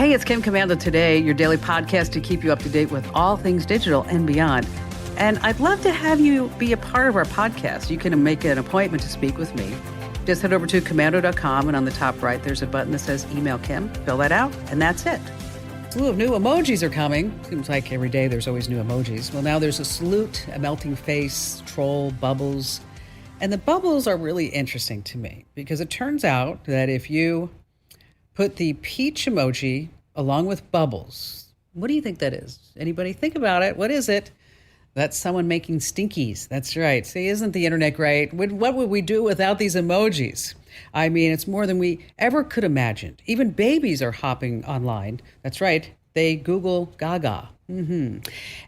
Hey, it's Kim Commando Today, your daily podcast to keep you up to date with all things digital and beyond. And I'd love to have you be a part of our podcast. You can make an appointment to speak with me. Just head over to commando.com, and on the top right, there's a button that says Email Kim. Fill that out, and that's it. A slew of new emojis are coming. Seems like every day there's always new emojis. Well, now there's a salute, a melting face, troll, bubbles. And the bubbles are really interesting to me because it turns out that if you put the peach emoji along with bubbles, what do you think that is? Anybody think about it? What is it? That's someone making stinkies. That's right. See, isn't the internet great? What would we do without these emojis? I mean, it's more than we ever could imagine. Even babies are hopping online. That's right. They Google Gaga. And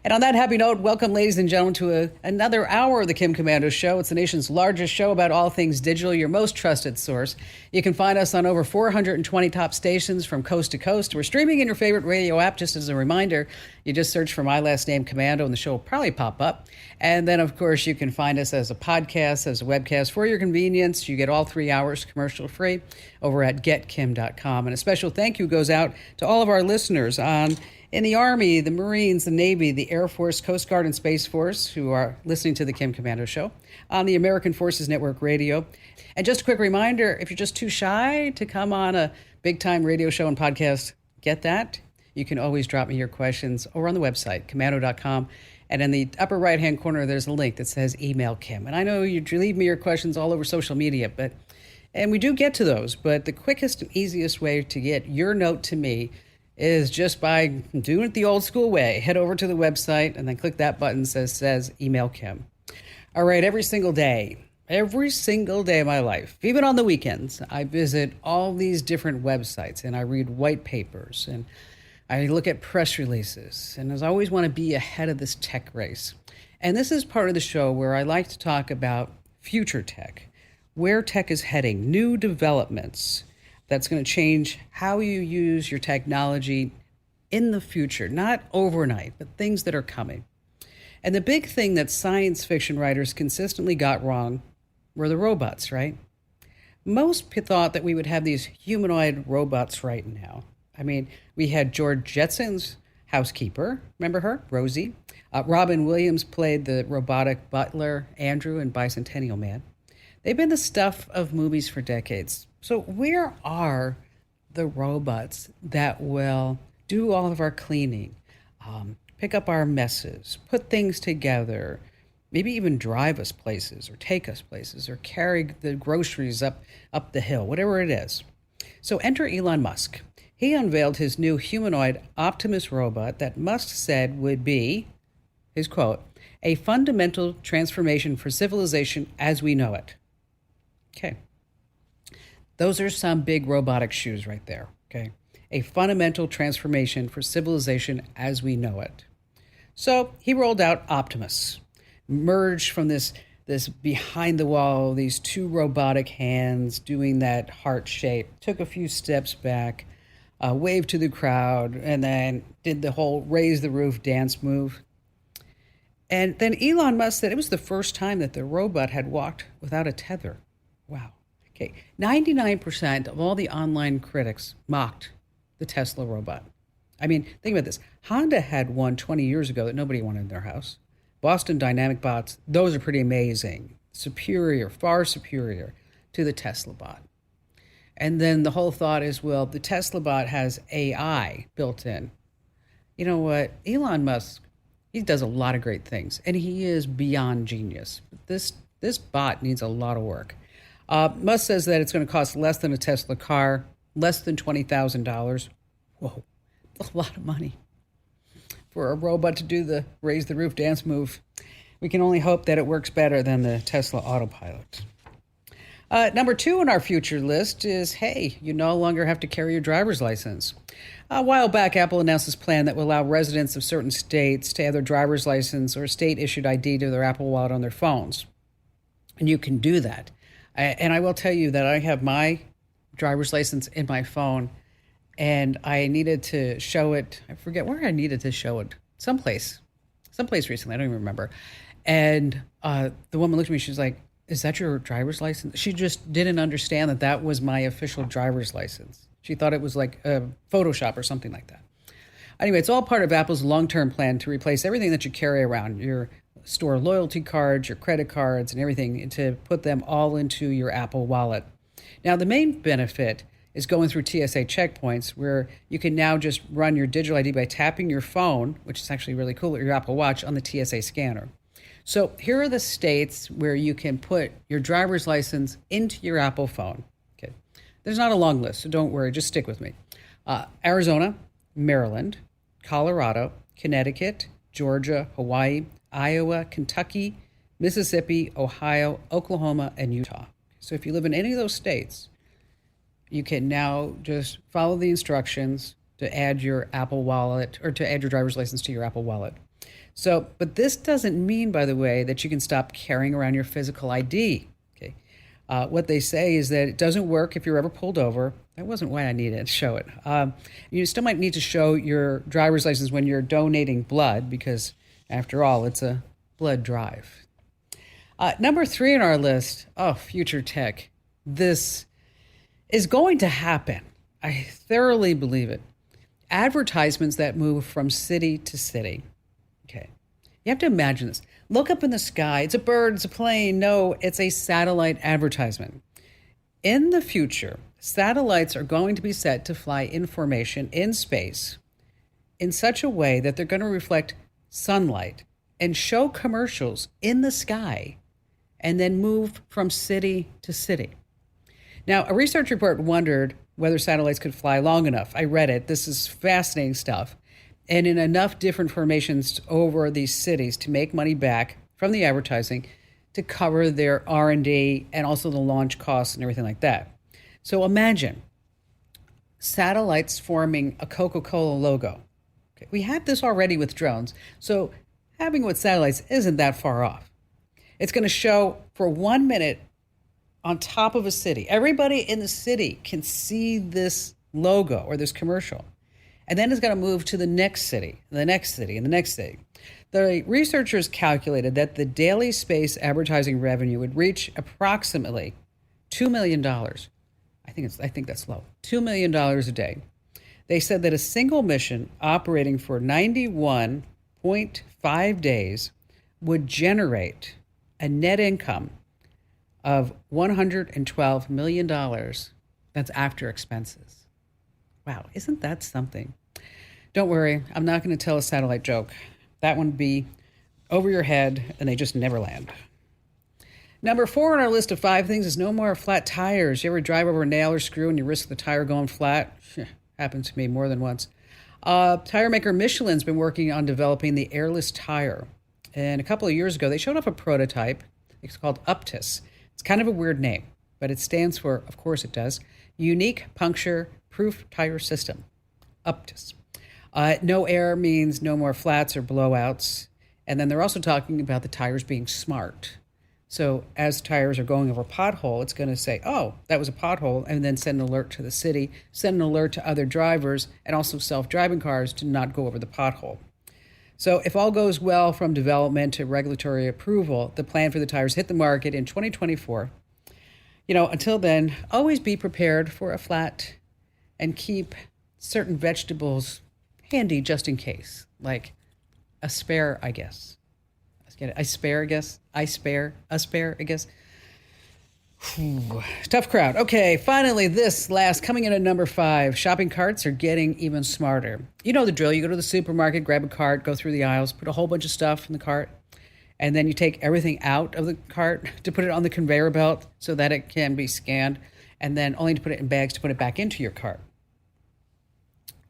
on that happy note, welcome, ladies and gentlemen, to another hour of the Kim Commando Show. It's the nation's largest show about all things digital, your most trusted source. You can find us on over 420 top stations from coast to coast. We're streaming in your favorite radio app. Just as a reminder, you just search for my last name, Commando, and the show will probably pop up. And then, of course, you can find us as a podcast, as a webcast. For your convenience, you get all 3 hours commercial-free over at getkim.com. And a special thank you goes out to all of our listeners in the Army, the Marines, the Navy, the Air Force, Coast Guard, and Space Force who are listening to the Kim Commando Show on the American Forces Network Radio. And just a quick reminder, if you're just too shy to come on a big-time radio show and podcast, get that. You can always drop me your questions over on the website, commando.com. And in the upper right-hand corner, there's a link that says Email Kim. And I know you leave me your questions all over social media, and we do get to those, but the quickest and easiest way to get your note to me is just by doing it the old school way. Head over to the website and then click that button that says Email Kim. All right, every single day of my life, even on the weekends, I visit all these different websites and I read white papers and I look at press releases. And I always want to be ahead of this tech race. And this is part of the show where I like to talk about future tech, where tech is heading, new developments that's going to change how you use your technology in the future, not overnight, but things that are coming. And the big thing that science fiction writers consistently got wrong were the robots, right? Most thought that we would have these humanoid robots right now. I mean, we had George Jetson's housekeeper, remember her, Rosie? Robin Williams played the robotic butler, Andrew, in Bicentennial Man. They've been the stuff of movies for decades. So where are the robots that will do all of our cleaning, pick up our messes, put things together, maybe even drive us places or take us places or carry the groceries up the hill, whatever it is? So enter Elon Musk. He unveiled his new humanoid Optimus robot that Musk said would be, his quote, a fundamental transformation for civilization as we know it. Okay. Those are some big robotic shoes right there, okay? A fundamental transformation for civilization as we know it. So he rolled out Optimus, merged from this behind the wall, these two robotic hands doing that heart shape, took a few steps back, waved to the crowd, and then did the whole raise the roof dance move. And then Elon Musk said it was the first time that the robot had walked without a tether. Wow. Okay, 99% of all the online critics mocked the Tesla robot. I mean, think about this. Honda had one 20 years ago that nobody wanted in their house. Boston Dynamic bots, those are pretty amazing. Superior, far superior to the Tesla bot. And then the whole thought is, well, the Tesla bot has AI built in. You know what? Elon Musk, he does a lot of great things, and he is beyond genius. This bot needs a lot of work. Musk says that it's going to cost less than a Tesla car, less than $20,000. Whoa, a lot of money for a robot to do the raise the roof dance move. We can only hope that it works better than the Tesla autopilot. Number 2 on our future list is, hey, you no longer have to carry your driver's license. A while back, Apple announced this plan that will allow residents of certain states to have their driver's license or state-issued ID to their Apple Wallet on their phones. And you can do that. And I will tell you that I have my driver's license in my phone, and I needed to show it. I forget where I needed to show it. Someplace recently. I don't even remember. And the woman looked at me. She was like, "Is that your driver's license?" She just didn't understand that was my official driver's license. She thought it was like Photoshop or something like that. Anyway, it's all part of Apple's long-term plan to replace everything that you carry around, your store loyalty cards, your credit cards, and everything, and to put them all into your Apple Wallet. Now, the main benefit is going through TSA checkpoints where you can now just run your digital ID by tapping your phone, which is actually really cool, or your Apple Watch on the TSA scanner. So here are the states where you can put your driver's license into your Apple phone. Okay, there's not a long list, so don't worry, just stick with me. Arizona, Maryland, Colorado, Connecticut, Georgia, Hawaii, Iowa, Kentucky, Mississippi, Ohio, Oklahoma, and Utah. So if you live in any of those states, you can now just follow the instructions to add your Apple Wallet or to add your driver's license to your Apple Wallet. So, but this doesn't mean, by the way, that you can stop carrying around your physical ID. Okay, what they say is that it doesn't work if you're ever pulled over. That wasn't why I needed to show it. You still might need to show your driver's license when you're donating blood because, after all, it's a blood drive. Number 3 on our list, future tech. This is going to happen. I thoroughly believe it. Advertisements that move from city to city. Okay. You have to imagine this. Look up in the sky. It's a bird, it's a plane. No, it's a satellite advertisement. In the future, satellites are going to be set to fly information in space in such a way that they're going to reflect sunlight and show commercials in the sky and then move from city to city. Now, a research report wondered whether satellites could fly long enough. I read it. This is fascinating stuff. And in enough different formations over these cities to make money back from the advertising to cover their R&D and also the launch costs and everything like that. So imagine satellites forming a Coca-Cola logo. Okay, we had this already with drones, so having it with satellites isn't that far off. It's going to show for 1 minute on top of a city. Everybody in the city can see this logo or this commercial. And then it's going to move to the next city, the next city, and the next city. The researchers calculated that the daily space advertising revenue would reach approximately $2 million. I think that's low. $2 million a day. They said that a single mission operating for 91.5 days would generate a net income of $112 million. That's after expenses. Wow, isn't that something? Don't worry, I'm not going to tell a satellite joke. That one would be over your head, and they just never land. Number 4 on our list of 5 things is no more flat tires. You ever drive over a nail or screw and you risk the tire going flat? Happened to me more than once. Tire maker Michelin's been working on developing the Airless tire. And a couple of years ago, they showed off a prototype. It's called Uptis. It's kind of a weird name, but it stands for, of course it does, Unique Puncture Proof Tire System. Uptis. No air means no more flats or blowouts. And then they're also talking about the tires being smart. So as tires are going over a pothole, it's going to say, oh, that was a pothole, and then send an alert to the city, send an alert to other drivers, and also self-driving cars to not go over the pothole. So if all goes well from development to regulatory approval, the plan for the tires hit the market in 2024. Until then, always be prepared for a flat and keep certain vegetables handy just in case, like a spare, I guess. I spare, I guess. Tough crowd. Okay, finally, this last, coming in at number 5, shopping carts are getting even smarter. You know the drill. You go to the supermarket, grab a cart, go through the aisles, put a whole bunch of stuff in the cart, and then you take everything out of the cart to put it on the conveyor belt so that it can be scanned, and then only to put it in bags to put it back into your cart.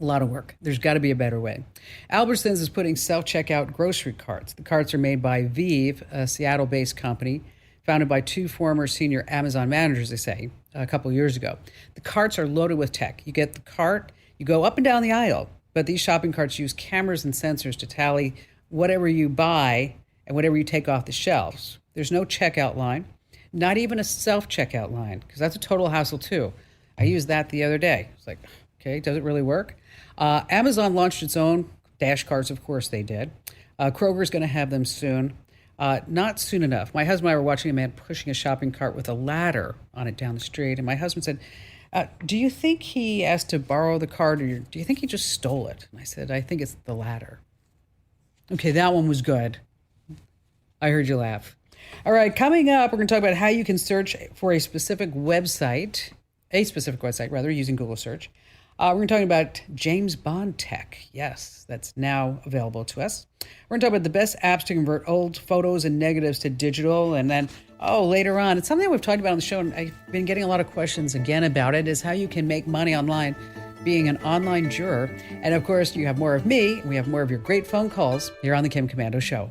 A lot of work. There's got to be a better way. Albertsons is putting self-checkout grocery carts. The carts are made by Vive, a Seattle-based company, founded by 2 former senior Amazon managers, they say, a couple years ago. The carts are loaded with tech. You get the cart, you go up and down the aisle, but these shopping carts use cameras and sensors to tally whatever you buy and whatever you take off the shelves. There's no checkout line, not even a self-checkout line, because that's a total hassle too. I used that the other day. It's like, okay, does it really work? Amazon launched its own dash carts, of course they did. Kroger's going to have them soon. Not soon enough. My husband and I were watching a man pushing a shopping cart with a ladder on it down the street, and my husband said, Do you think he asked to borrow the card, or do you think he just stole it? And I said, I think it's the latter. Okay, that one was good. I heard you laugh. All right, coming up, we're going to talk about how you can search for a specific website using Google search. We're going to talk about James Bond tech. Yes, that's now available to us. We're going to talk about the best apps to convert old photos and negatives to digital. And then, later on, it's something we've talked about on the show, and I've been getting a lot of questions again about it, is how you can make money online being an online juror. And of course, you have more of me, and we have more of your great phone calls here on the Kim Komando Show.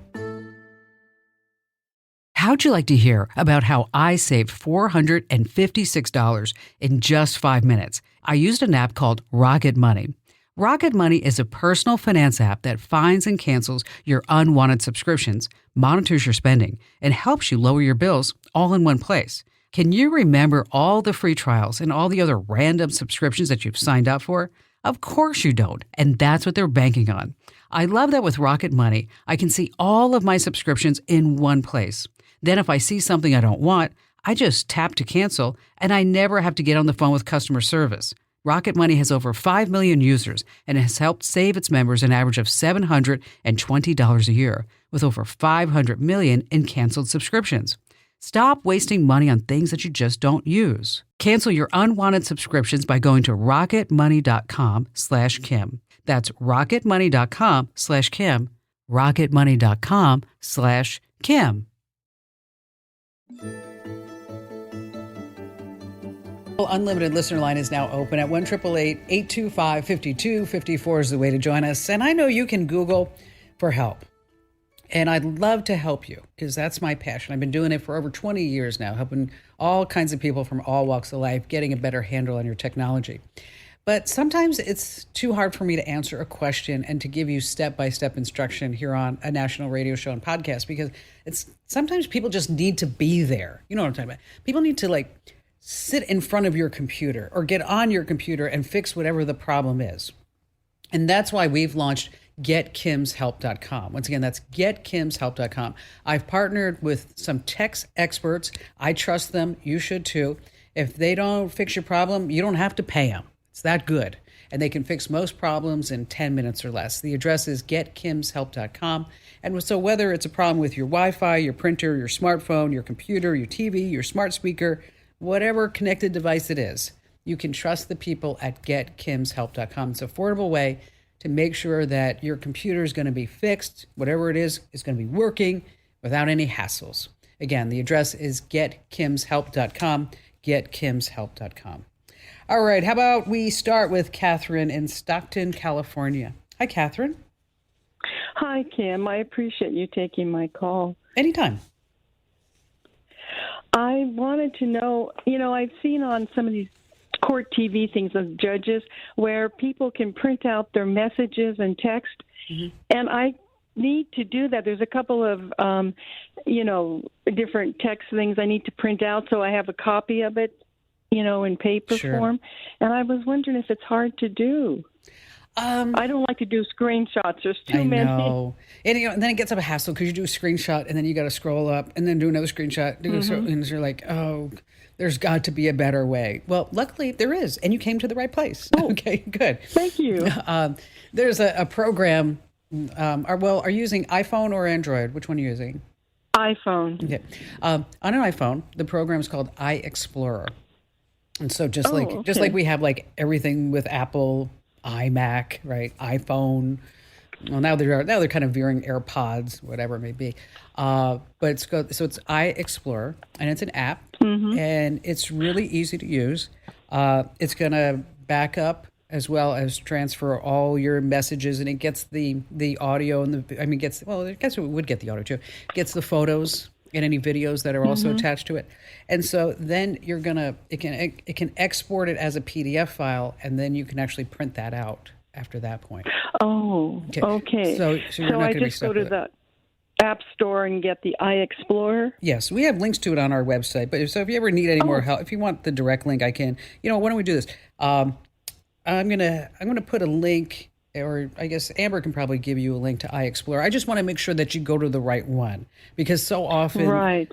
How'd you like to hear about how I saved $456 in just 5 minutes? I used an app called Rocket Money. Rocket Money is a personal finance app that finds and cancels your unwanted subscriptions, monitors your spending, and helps you lower your bills all in one place. Can you remember all the free trials and all the other random subscriptions that you've signed up for? Of course you don't, and that's what they're banking on. I love that with Rocket Money, I can see all of my subscriptions in one place. Then if I see something I don't want, I just tap to cancel, and I never have to get on the phone with customer service. Rocket Money has over 5 million users and has helped save its members an average of $720 a year, with over 500 million in canceled subscriptions. Stop wasting money on things that you just don't use. Cancel your unwanted subscriptions by going to rocketmoney.com/Kim. That's rocketmoney.com/Kim. rocketmoney.com/Kim. Unlimited listener line is now open at 1-888-825-5254 is the way to join us. And I know you can Google for help. And I'd love to help you because that's my passion. I've been doing it for over 20 years now, helping all kinds of people from all walks of life getting a better handle on your technology. But sometimes it's too hard for me to answer a question and to give you step-by-step instruction here on a national radio show and podcast, because sometimes people just need to be there. You know what I'm talking about? People need to sit in front of your computer or get on your computer and fix whatever the problem is. And that's why we've launched GetKimsHelp.com. Once again, that's GetKimsHelp.com. I've partnered with some tech experts. I trust them. You should too. If they don't fix your problem, you don't have to pay them. It's that good. And they can fix most problems in 10 minutes or less. The address is GetKimsHelp.com. And so whether it's a problem with your Wi-Fi, your printer, your smartphone, your computer, your TV, your smart speaker, whatever connected device it is, you can trust the people at GetKimsHelp.com. It's an affordable way to make sure that your computer is going to be fixed, whatever it is going to be working without any hassles. Again, the address is GetKimsHelp.com, GetKimsHelp.com. All right, how about we start with Catherine in Stockton, California. Hi, Catherine. Hi, Kim. I appreciate you taking my call. Anytime. I wanted to know, I've seen on some of these court TV things of judges where people can print out their messages and text, and I need to do that. There's a couple of, different text things I need to print out so I have a copy of it, in paper form. And I was wondering if it's hard to do. I don't like to do screenshots. There's too many. I know. And then it gets up a hassle because you do a screenshot and then you got to scroll up and then do another screenshot. And you're like, oh, there's got to be a better way. Well, luckily there is. And you came to the right place. Oh, okay, good. Thank you. There's a program. Are you using iPhone or Android? Which one are you using? iPhone. Okay. On an iPhone, the program is called iExplorer. And so just like we have everything with Apple, iMac, right? iPhone. Well, now they're kind of veering AirPods, whatever it may be. But it's iExplorer, and it's an app, and it's really easy to use. It's going to back up as well as transfer all your messages, and it gets the audio and I guess it would get the audio too. It gets the photos and any videos that are also attached to it. And so then it can export it as a PDF file, and then you can actually print that out after that point. Oh, okay. So you're not I going to be just stuck go to with the App Store and get the iExplorer? Yes, we have links to it on our website. But so if you ever need any more help, if you want the direct link, I can. Why don't we do this? I'm gonna put a link or I guess Amber can probably give you a link to iExplorer. I just want to make sure that you go to the right one, because so often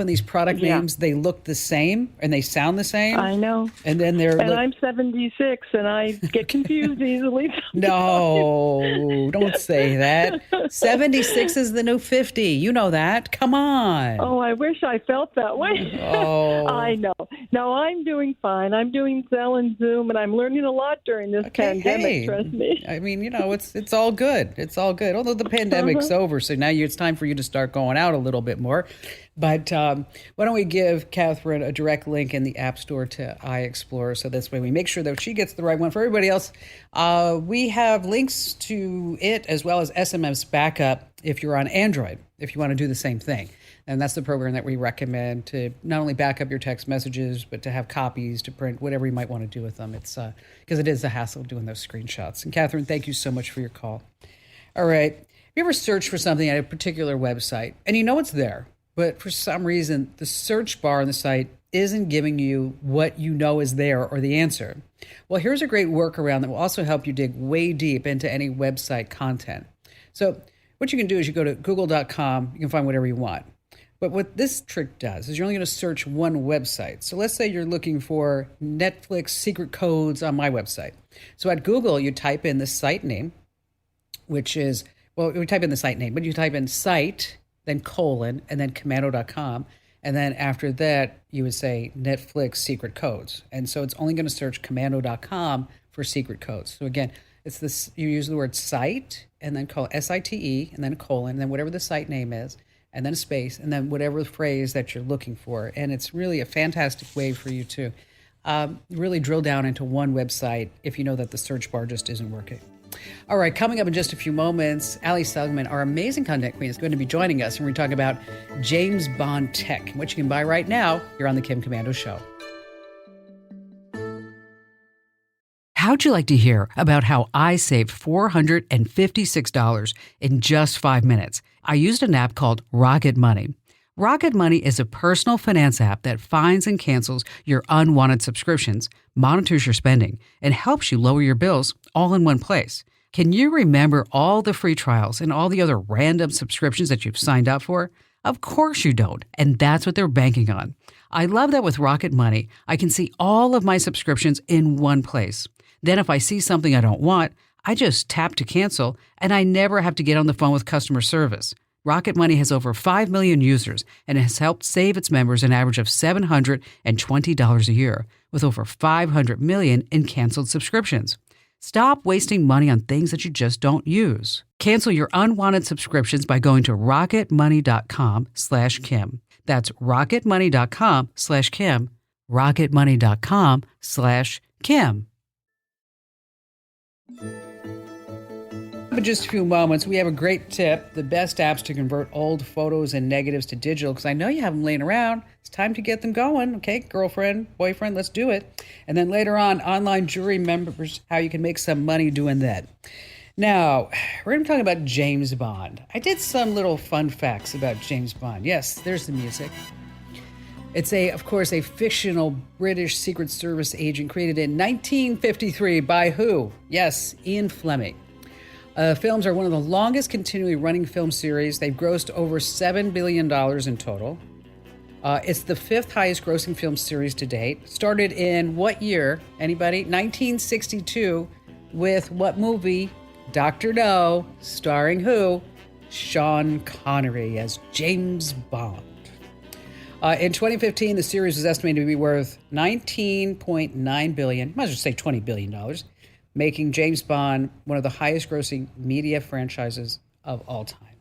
these product names, they look the same and they sound the same. I know. And then I'm 76 and I get confused easily. No, don't say that. 76 is the new 50. You know that. Come on. Oh, I wish I felt that way. Oh. I know. No, I'm doing fine. I'm doing Zelle and Zoom, and I'm learning a lot during this pandemic, trust me. I mean, it's all good. It's all good. Although the pandemic's over, so now it's time for you to start going out a little bit more. But why don't we give Catherine a direct link in the App Store to iExplorer, so this way we make sure that she gets the right one. For everybody else, we have links to it as well as SMS backup if you're on Android, if you want to do the same thing. And that's the program that we recommend to not only back up your text messages, but to have copies, to print, whatever you might want to do with them. It's because it is a hassle doing those screenshots. And Catherine, thank you so much for your call. All right. Have you ever searched for something at a particular website and you know it's there, but for some reason the search bar on the site isn't giving you what you know is there or the answer? Well, here's a great workaround that will also help you dig way deep into any website content. So what you can do is you go to google.com, you can find whatever you want. But what this trick does is you're only going to search one website. So let's say you're looking for Netflix secret codes on my website. So at Google, you type in the site name, which is, well, you type in the site name, but you type in site, then colon, and then commando.com. And then after that, you would say Netflix secret codes. And so it's only going to search commando.com for secret codes. So again, it's this, you use the word site and then call SITE and then a colon, and then whatever the site name is, and then a space, and then whatever phrase that you're looking for. And it's really a fantastic way for you to really drill down into one website if you know that the search bar just isn't working. All right, coming up in just a few moments, Ali Seligman, our amazing content queen, is going to be joining us, and we're talking about James Bond tech, which you can buy right now here on The Kim Komando Show. How'd you like to hear about how I saved $456 in just 5 minutes? I used an app called Rocket Money. Rocket Money is a personal finance app that finds and cancels your unwanted subscriptions, monitors your spending, and helps you lower your bills all in one place. Can you remember all the free trials and all the other random subscriptions that you've signed up for? Of course you don't, and that's what they're banking on. I love that with Rocket Money, I can see all of my subscriptions in one place. Then if I see something I don't want, I just tap to cancel, and I never have to get on the phone with customer service. Rocket Money has over 5 million users and has helped save its members an average of $720 a year, with over 500 million in canceled subscriptions. Stop wasting money on things that you just don't use. Cancel your unwanted subscriptions by going to rocketmoney.com/Kim. That's rocketmoney.com/Kim. rocketmoney.com/Kim. In just a few moments, we have a great tip, the best apps to convert old photos and negatives to digital, because I know you have them laying around. It's time to get them going. Okay, girlfriend, boyfriend, let's do it. And then later on, online jury members, how you can make some money doing that. Now, we're going to talk about James Bond. I did some little fun facts about James Bond. Yes, there's the music. It's of course, a fictional British Secret Service agent created in 1953 by who? Yes, Ian Fleming. Films are one of the longest continually running film series. They've grossed over $7 billion in total. It's the 5th highest grossing film series to date. Started in what year? Anybody? 1962 with what movie? Dr. No, starring who? Sean Connery as James Bond. In 2015, the series was estimated to be worth $19.9 billion. Might as well say $20 billion. Making James Bond one of the highest grossing media franchises of all time.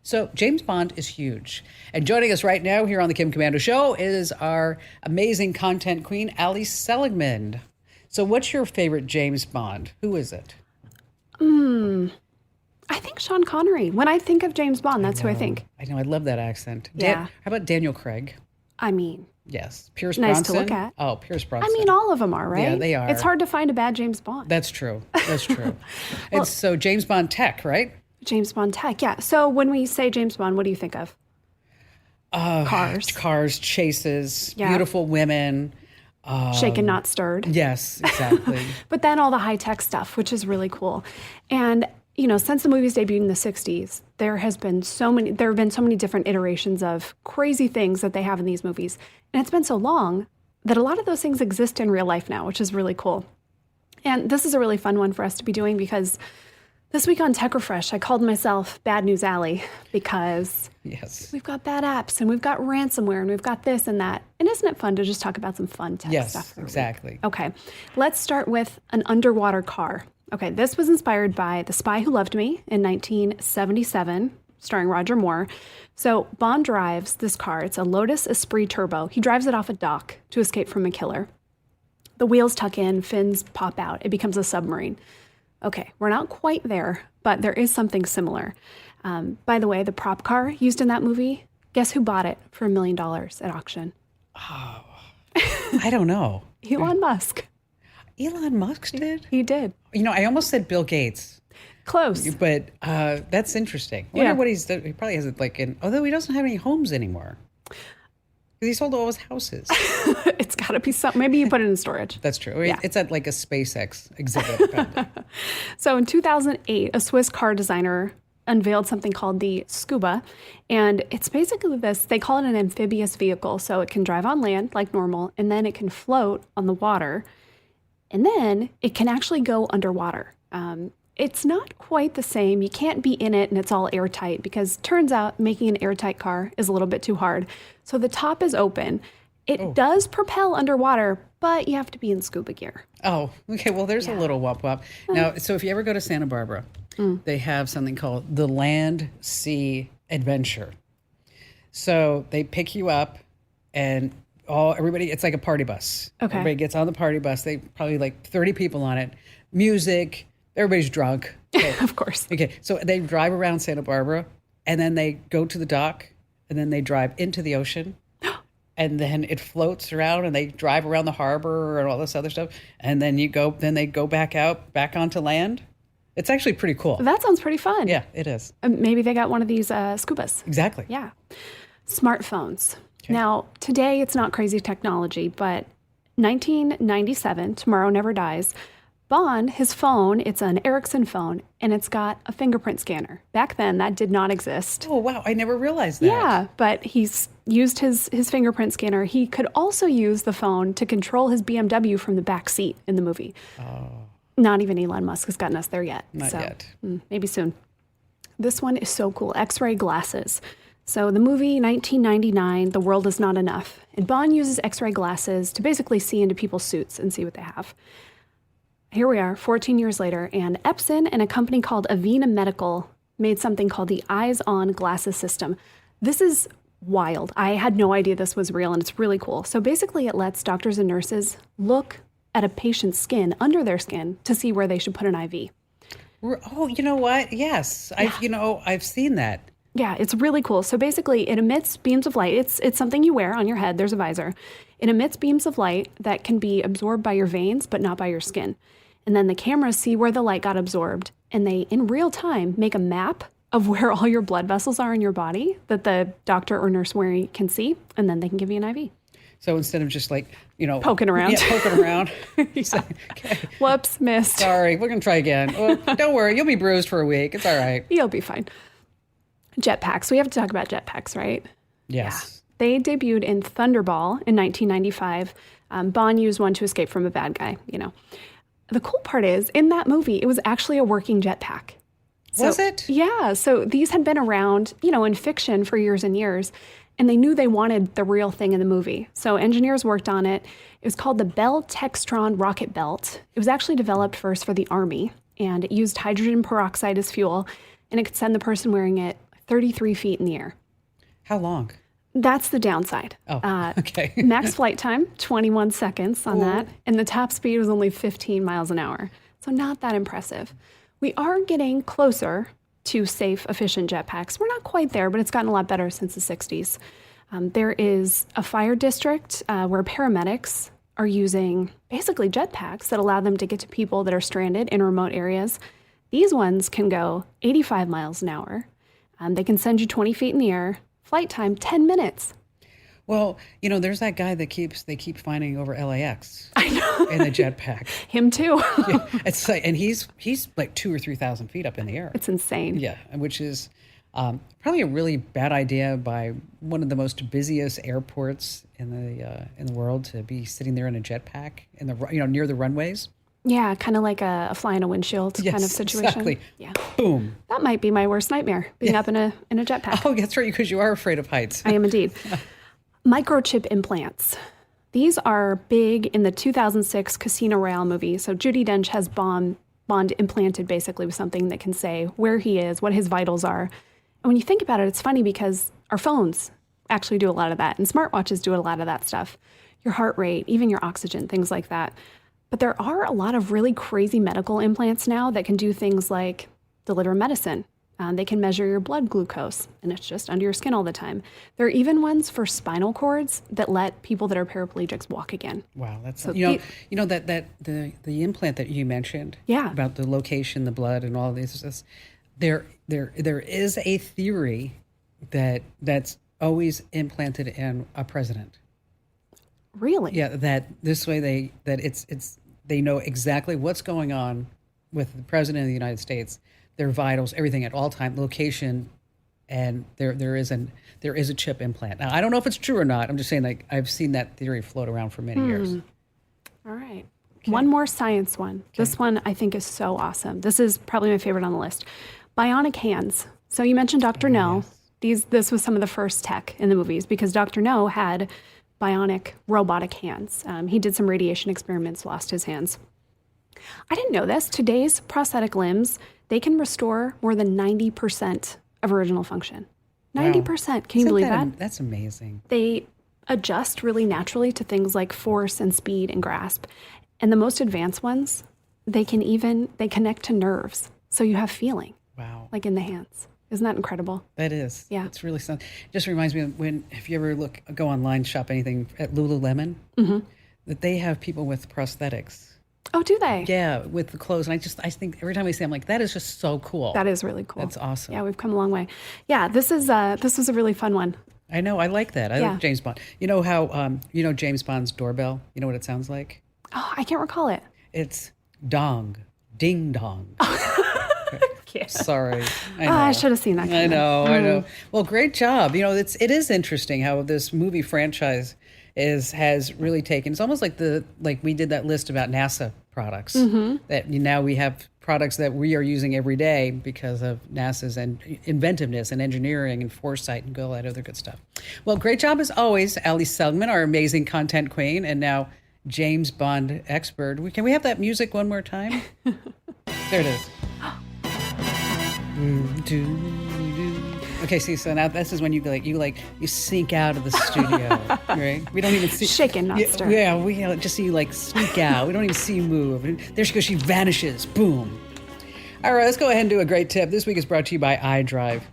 So James Bond is huge. And joining us right now here on the Kim Komando Show is our amazing content queen, Ali Seligman. So what's your favorite James Bond? Who is it? I think Sean Connery. When I think of James Bond, that's who I think. I know. I love that accent. Yeah. How about Daniel Craig? I mean, yes. Pierce nice Brosnan. to look at. Oh, Pierce Brosnan. I mean, all of them are, right? Yeah, they are. It's hard to find a bad James Bond. That's true. That's true. And so James Bond tech, right? James Bond tech, yeah. So when we say James Bond, what do you think of? Cars. Cars, chases, beautiful women. Shaken, not stirred. Yes, exactly. But then all the high-tech stuff, which is really cool. And, since the movies debuted in the 60s, there have been so many different iterations of crazy things that they have in these movies. And it's been so long that a lot of those things exist in real life now, which is really cool. And this is a really fun one for us to be doing because this week on Tech Refresh, I called myself Bad News Alley because we've got bad apps and we've got ransomware and we've got this and that. And isn't it fun to just talk about some fun tech stuff? Yes, exactly. Okay, let's start with an underwater car. Okay, this was inspired by The Spy Who Loved Me in 1977, starring Roger Moore. So Bond drives this car. It's a Lotus Esprit Turbo. He drives it off a dock to escape from a killer. The wheels tuck in, fins pop out. It becomes a submarine. Okay, we're not quite there, but there is something similar. By the way, the prop car used in that movie, guess who bought it for $1 million at auction? Oh, I don't know. Elon Musk. Elon Musk did? He did. I almost said Bill Gates. Close. But that's interesting. I wonder what he's done. He probably has it although he doesn't have any homes anymore. He sold all his houses. It's got to be something. Maybe you put it in storage. That's true. Yeah. It's at a SpaceX exhibit. So in 2008, a Swiss car designer unveiled something called the Scuba. And it's basically this, they call it an amphibious vehicle. So it can drive on land like normal, and then it can float on the water. And then it can actually go underwater. It's not quite the same. You can't be in it and it's all airtight because turns out making an airtight car is a little bit too hard. So the top is open. It does propel underwater, but you have to be in scuba gear. Oh, okay. Well, there's a little wop-wop. Now, so if you ever go to Santa Barbara, they have something called the Land Sea Adventure. So they pick you up and everybody, it's like a party bus. Okay. Everybody gets on the party bus. They probably 30 people on it. Music. Everybody's drunk. Okay. Of course. Okay. So they drive around Santa Barbara and then they go to the dock and then they drive into the ocean and then it floats around and they drive around the harbor and all this other stuff. And then they go back onto land. It's actually pretty cool. That sounds pretty fun. Yeah, it is. Maybe they got one of these scubas. Exactly. Yeah. Smartphones. Okay. Now, today it's not crazy technology, but 1997, Tomorrow Never Dies, Bond, his phone, it's an Ericsson phone, and it's got a fingerprint scanner. Back then, that did not exist. Oh, wow. I never realized that. Yeah, but he's used his fingerprint scanner. He could also use the phone to control his BMW from the back seat in the movie. Oh. Not even Elon Musk has gotten us there yet. Not yet. Maybe soon. This one is so cool. X-ray glasses. So the movie 1999, The World Is Not Enough. And Bond uses X-ray glasses to basically see into people's suits and see what they have. Here we are, 14 years later, and Epson and a company called Avena Medical made something called the Eyes-On Glasses System. This is wild. I had no idea this was real, and it's really cool. So basically, it lets doctors and nurses look at a patient's skin, under their skin, to see where they should put an IV. Oh, you know what? Yes. Yeah. I've seen that. Yeah, it's really cool. So basically, it emits beams of light. It's something you wear on your head. There's a visor. It emits beams of light that can be absorbed by your veins, but not by your skin. And then the cameras see where the light got absorbed, and they, in real time, make a map of where all your blood vessels are in your body that the doctor or nurse wearing can see, and then they can give you an IV. So instead of just poking around. Yeah, poking around. Yeah. Okay. Whoops, missed. Sorry, we're going to try again. Oh, don't worry, you'll be bruised for a week. It's all right. You'll be fine. Jetpacks. We have to talk about jetpacks, right? Yes. Yeah. They debuted in Thunderball in 1995. Bond used one to escape from a bad guy, The cool part is, in that movie, it was actually a working jetpack. Was it? Yeah. So these had been around, in fiction for years and years, and they knew they wanted the real thing in the movie. So engineers worked on it. It was called the Bell Textron Rocket Belt. It was actually developed first for the Army, and it used hydrogen peroxide as fuel, and it could send the person wearing it 33 feet in the air. How long? That's the downside. Oh, okay. Max flight time, 21 seconds on that. And the top speed was only 15 miles an hour. So not that impressive. We are getting closer to safe, efficient jetpacks. We're not quite there, but it's gotten a lot better since the 60s. There is a fire district where paramedics are using basically jetpacks that allow them to get to people that are stranded in remote areas. These ones can go 85 miles an hour. They can send you 20 feet in the air. Flight time, 10 minutes. Well, there's that guy that they keep finding over LAX. I know. In the jetpack. Him too. Yeah, it's like, and he's like 2,000 or 3,000 feet up in the air. It's insane. Yeah, which is probably a really bad idea by one of the most busiest airports in the world to be sitting there in a jetpack in the near the runways. Yeah, kind of like a fly in a windshield kind of situation. Exactly. Yeah. Boom. That might be my worst nightmare, being up in a jetpack. Oh, that's right, because you are afraid of heights. I am indeed. Microchip implants. These are big in the 2006 Casino Royale movie. So Judi Dench has Bond implanted basically with something that can say where he is, what his vitals are. And when you think about it, it's funny because our phones actually do a lot of that, and smartwatches do a lot of that stuff. Your heart rate, even your oxygen, things like that. But there are a lot of really crazy medical implants now that can do things like deliver medicine. They can measure your blood glucose, and it's just under your skin all the time. There are even ones for spinal cords that let people that are paraplegics walk again. Wow, that's So that the implant that you mentioned. Yeah. About the location, the blood, and all this. There is a theory that's always implanted in a president. Really? Yeah, that this way they know exactly what's going on with the president of the United States, their vitals, everything at all time, location, and there is a chip implant. Now, I don't know if it's true or not. I'm just saying, like, I've seen that theory float around for many years. All right. Okay. One more science one. Okay. This one I think is so awesome. This is probably my favorite on the list. Bionic hands. So you mentioned Dr. No. Yes. This was some of the first tech in the movies because Dr. No had bionic robotic hands. He did some radiation experiments, lost his hands. I didn't know this. Today's prosthetic limbs, they can restore more than 90% of original function. 90%. Wow. Can you believe that? That's amazing. They adjust really naturally to things like force and speed and grasp. And the most advanced ones, they connect to nerves. So you have feeling. Wow. Like in the hands. Isn't that incredible? That is. Yeah. It's really something. It just reminds me of if you ever go online, shop anything at Lululemon, that they have people with prosthetics. Oh, do they? Yeah, with the clothes. And I think every time I see it, I'm like, that is just so cool. That is really cool. That's awesome. Yeah, we've come a long way. Yeah, this was a really fun one. I know. I like that. I like James Bond. You know how, James Bond's doorbell? You know what it sounds like? Oh, I can't recall it. It's dong, ding dong. Yeah. Sorry. I know. I should have seen that. I know. Well, great job. It is interesting how this movie franchise has really taken. It's almost like we did that list about NASA products that now we have products that we are using every day because of NASA's inventiveness and engineering and foresight and all that other good stuff. Well, great job as always, Ali Selgman, our amazing content queen, and now James Bond expert. Can we have that music one more time? There it is. Okay, see, so now this is when you sneak out of the studio, right? We don't even see shaken, not stirred. Yeah, we just see you sneak out. We don't even see you move. And there she goes. She vanishes. Boom. All right, let's go ahead and do a great tip. This week is brought to you by iDrive.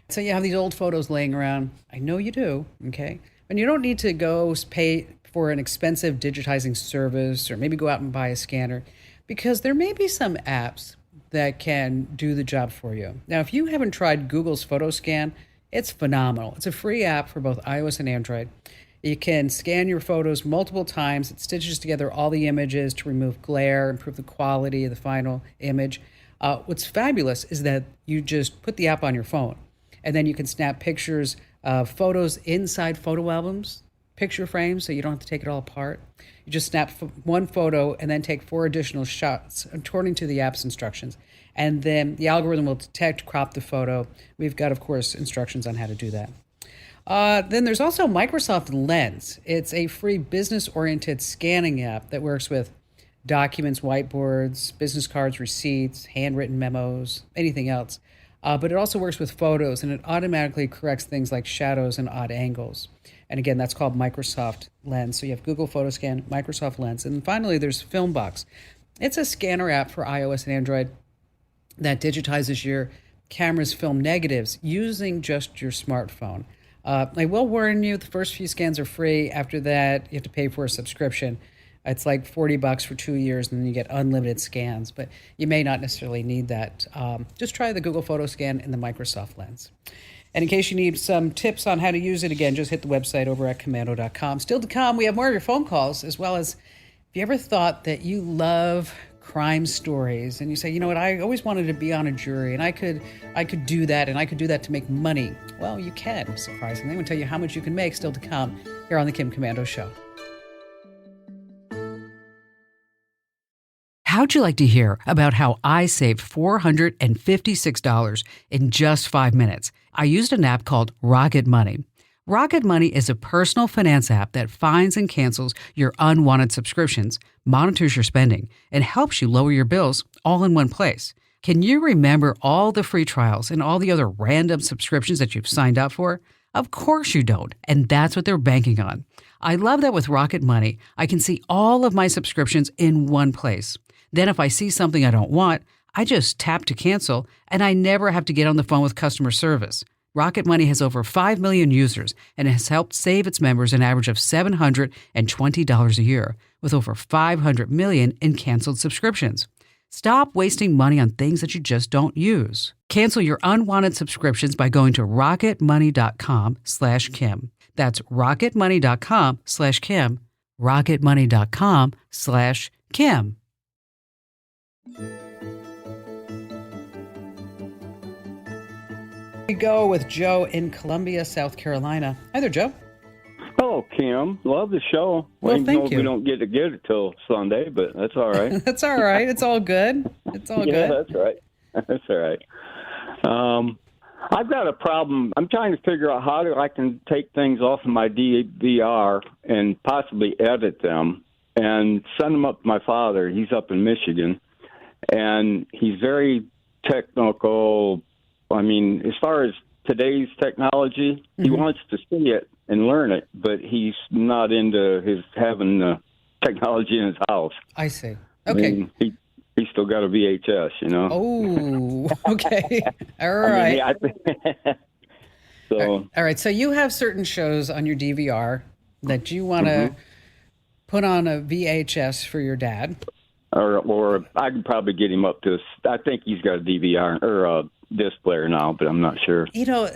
So you have these old photos laying around. I know you do. Okay, and you don't need to go pay for an expensive digitizing service or maybe go out and buy a scanner, because there may be some apps that can do the job for you. Now, if you haven't tried Google's Photo Scan, it's phenomenal. It's a free app for both iOS and Android. You can scan your photos multiple times. It stitches together all the images to remove glare, improve the quality of the final image. What's fabulous is that you just put the app on your phone, and then you can snap pictures of photos inside photo albums, picture frames, so you don't have to take it all apart. You just snap one photo and then take 4 additional shots according to the app's instructions. And then the algorithm will detect, crop the photo. We've got, of course, instructions on how to do that. Then there's also Microsoft Lens. It's a free business-oriented scanning app that works with documents, whiteboards, business cards, receipts, handwritten memos, anything else. But it also works with photos, and it automatically corrects things like shadows and odd angles. And again, that's called Microsoft Lens. So you have Google Photo Scan, Microsoft Lens. And finally, there's Filmbox. It's a scanner app for iOS and Android that digitizes your camera's film negatives using just your smartphone. I will warn you, the first few scans are free. After that, you have to pay for a subscription. It's like $40 for 2 years, and then you get unlimited scans. But you may not necessarily need that. Just try the Google Photo Scan and the Microsoft Lens. And in case you need some tips on how to use it, again, just hit the website over at komando.com. Still to come, we have more of your phone calls, as well as if you ever thought that you love crime stories and you say, you know what, I always wanted to be on a jury and I could do that, and I could do that to make money. Well, you can, surprisingly. I'm going to tell you how much you can make, still to come, here on the Kim Komando Show. How'd you like to hear about how I saved $456 in just 5 minutes? I used an app called Rocket Money. Rocket Money is a personal finance app that finds and cancels your unwanted subscriptions, monitors your spending, and helps you lower your bills all in one place. Can you remember all the free trials and all the other random subscriptions that you've signed up for? Of course you don't, and that's what they're banking on. I love that with Rocket Money, I can see all of my subscriptions in one place. Then if I see something I don't want, I just tap to cancel, and I never have to get on the phone with customer service. Rocket Money has over 5 million users and has helped save its members an average of $720 a year, with over 500 million in canceled subscriptions. Stop wasting money on things that you just don't use. Cancel your unwanted subscriptions by going to rocketmoney.com/Kim. That's rocketmoney.com/Kim. rocketmoney.com/Kim. We go with Joe in Columbia, South Carolina. Hi there, Joe. Hello, Kim. Love the show. Well, thank you. We don't get it till Sunday, but that's all right. That's all right. It's all good. It's all yeah, good. That's right. That's all right. I've got a problem. I'm trying to figure out how I can take things off of my DVR and possibly edit them and send them up to my father. He's up in Michigan, and he's very technical. I mean, as far as today's technology, he wants to see it and learn it, but he's not into having the technology in his house. I see. Okay. I mean, he's still got a VHS, you know. Oh, okay. All right. I mean, so. All right. So you have certain shows on your DVR that you want to put on a VHS for your dad. Or I could probably get him up to. I think he's got a DVR or a disc player now, but I'm not sure. You know,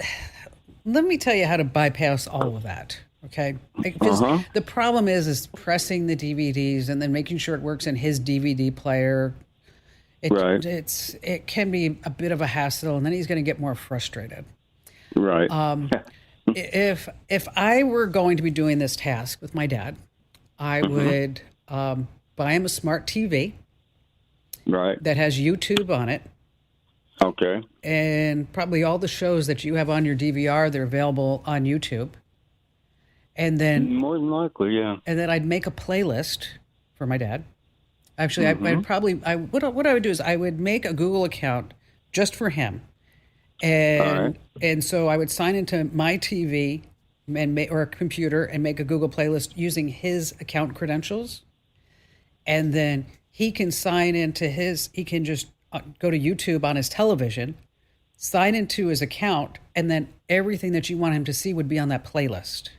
let me tell you how to bypass all of that. Okay, because the problem is pressing the DVDs and then making sure it works in his DVD player. Right. It can be a bit of a hassle, and then he's going to get more frustrated. Right. If I were going to be doing this task with my dad, I would buy him a smart TV. Right. That has YouTube on it. Okay. And probably all the shows that you have on your DVR, they're available on YouTube. And then more than likely, yeah. And then I'd make a playlist for my dad. Actually, what I would do is I would make a Google account just for him, and so I would sign into my TV or a computer and make a Google playlist using his account credentials, and then he can sign into his. He can just go to YouTube on his television, sign into his account, and then everything that you want him to see would be on that playlist.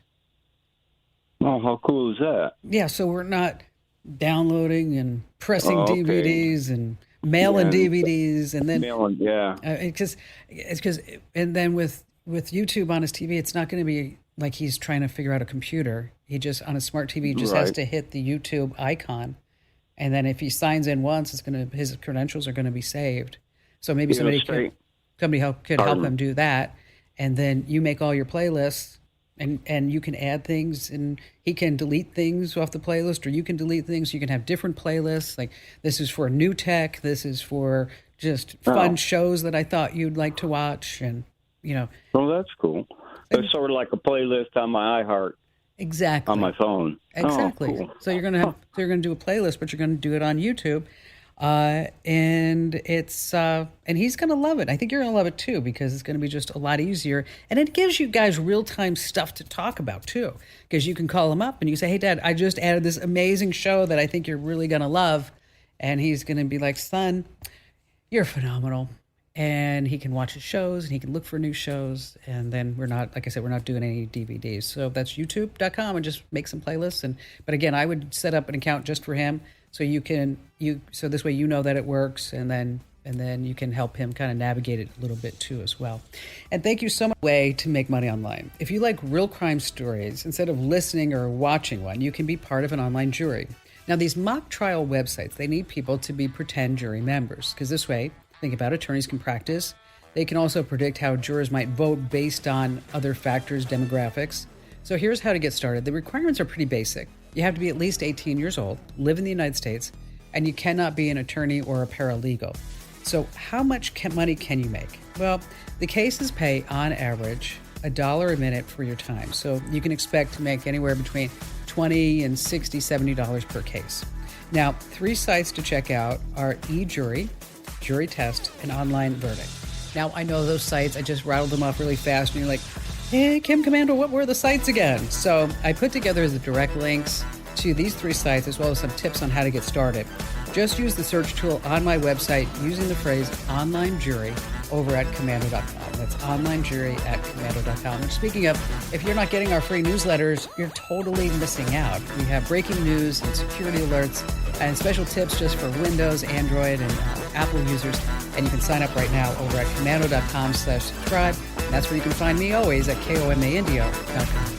Oh, how cool is that? Yeah, so we're not downloading and pressing DVDs and mailing DVDs and then mailing, and then with YouTube on his TV, it's not going to be like he's trying to figure out a computer. He just on a smart TV just has to hit the YouTube icon. And then if he signs in once, his credentials are going to be saved. So maybe somebody could help him do that. And then you make all your playlists, and you can add things, and he can delete things off the playlist, or you can delete things. You can have different playlists. Like this is for new tech. This is for just fun shows that I thought you'd like to watch, and you know. Oh, that's cool. It's sort of like a playlist on my iHeart. Exactly. On my phone. Exactly. Oh, cool. So you're gonna do a playlist, but you're gonna do it on YouTube, and it's and he's gonna love it. I think you're gonna love it too, because it's gonna be just a lot easier, and it gives you guys real time stuff to talk about too, because you can call him up and you say, "Hey, Dad, I just added this amazing show that I think you're really gonna love," and he's gonna be like, "Son, you're phenomenal." And he can watch his shows and he can look for new shows. And then we're not doing any DVDs. So that's youtube.com, and just make some playlists. But again, I would set up an account just for him. So so this way you know that it works. And then And then you can help him kind of navigate it a little bit too as well. And thank you so much. Way to make money online. If you like real crime stories, instead of listening or watching one, you can be part of an online jury. Now, these mock trial websites, they need people to be pretend jury members, because this way, think about it, attorneys can practice. They can also predict how jurors might vote based on other factors, demographics. So here's how to get started. The requirements are pretty basic. You have to be at least 18 years old, live in the United States, and you cannot be an attorney or a paralegal. So how much money can you make? Well, the cases pay, on average, $1 a minute for your time. So you can expect to make anywhere between $20 and $60, $70 per case. Now, 3 sites to check out are eJury, Jury Test, and Online Verdict. Now, I know those sites, I just rattled them off really fast, and you're like, hey, Kim Commando, what were the sites again? So I put together the direct links to these 3 sites, as well as some tips on how to get started. Just use the search tool on my website using the phrase online jury over at commando.com. That's online jury at commando.com. And speaking of, if you're not getting our free newsletters, you're totally missing out. We have breaking news and security alerts and special tips just for Windows, Android, and Apple users. And you can sign up right now over at commando.com/subscribe. And that's where you can find me always at komaindio.com.